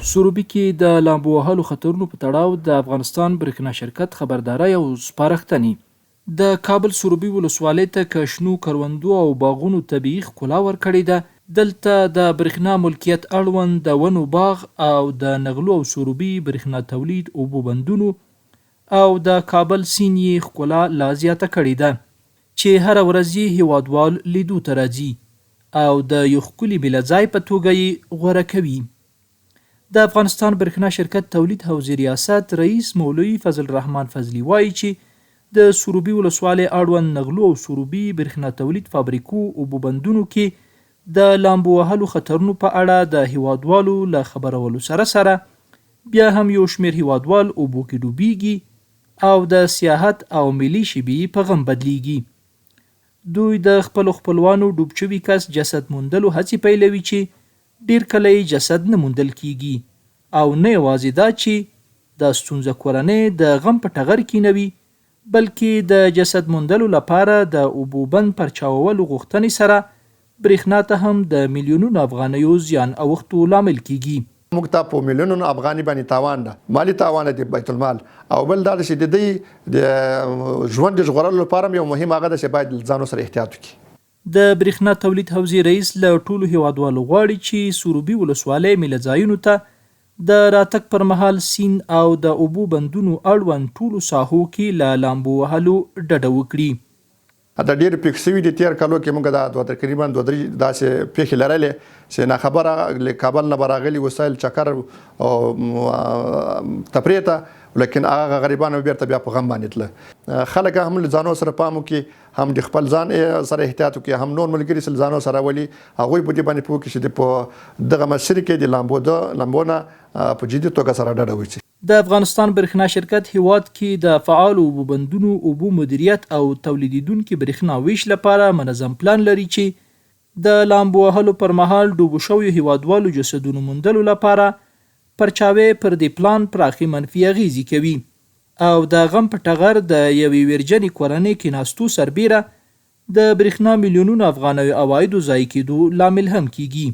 سروبي کې د لامبو وهلو خطرونو په تړاو د افغانستان برېښنا شرکت خبرداری او سپارښتنې. د کابل سروبي ولسوالۍ ته که شنو کروندو او باغونو طبیعي ښکلا ورکړې ده. دلته د برېښنا ملکیت اړوند د ونو باغ او د نغلو او سروبي برېښنا تولید اوبو بندونو او د کابل سیند یې ښکلا لا زیاته کړې ده چې هره ورځ یې هیوادوال لیدو ته راځي او د یو ښکلي بېلځای په توګه یې غوره کوي. د افغانستان برېښنا شرکت تولید حوزې ریاست رئیس مولوي فضل الرحمن فضلي وایي چې د سروبي ولسوالۍ اړوند نغلو او سروبي برېښنا تولید فابریکو اوبو بندونو کې د لامبو وهلو خطرونو په اړه د هیوادوالو له خبرولو سره بیا هم یو شمېر هیوادوال اوبو کې ډوبیږي او د سیاحت او ملي شبي په غم بدلیږي. دوی د خپلو خپلوانو ډوب شوي کس جسد موندلو هڅې پیلوي چې ډیر کله یې جسد نه موندل کیږي او نه یوازې دا چې د ستونزه کورنۍ د غم په ټغر کې نه وي بلکې د جسد موندلو لپاره د اوبو بند پرچاوولو غوښتنې سره برېښنا ته هم د میلیونونو افغانیو زیان اوښتو لامل کیږي. موږ ته په میلیونونو افغاني باندې تاوان ده، مالی تاوان دی بیت المال، او بل دا چې د دې د ژوند د ژغورلو لپاره یو مهم هغه ده چې باید ځانو سره احتیاط وکړي. د برېښنا تولید حوزې رئیس له ټولو هیوادوالو غواړي چې سروبي ولسوالۍ میلځایونو ته د راتګ پر مهال سیند او د اوبو بندونو اړوند ټولو ساحو کې له لامبو وهلو ډډه وکړي. د ډېر پیښ شوي د تېر کالو کې موږ د تقریبا 2-3 داسې پیښې لرلې چې ناخبره له کابل نه به راغلي وسایل چکر او تفریح ته، لیکن هغه غریبانو بیرته بیا په غم باندې تله. خلک هم له ځانو سره پام وکړي، هم د خپل ځان سره احتیاط وکړي، هم نور ملګري سره ځانو سره ولي هغوی په دې باندې پوه کړي چې په دغه مسیر کې د لامبو نه په جدي توګه سره ډډه وکړي. د افغانستان برېښنا شرکت هیواد کې د فعال اوبو بندونو اوبو مدیریت او تولیدونکو برېښنا ویش لپاره منظم پلان لري چې د لامبو وهلو پر مهال ډوبو شویو هیوادوالو جسدونو موندلو لپاره پرچاوې پر دې پلان پراخي منفي اغیزې کوي او د غم په ټغر د یوې ویرجنې کورنۍ کېناستو سربیره د برېښنا میلیونونو افغانیو عوایدو ضایع کېدو لامل هم کیږي.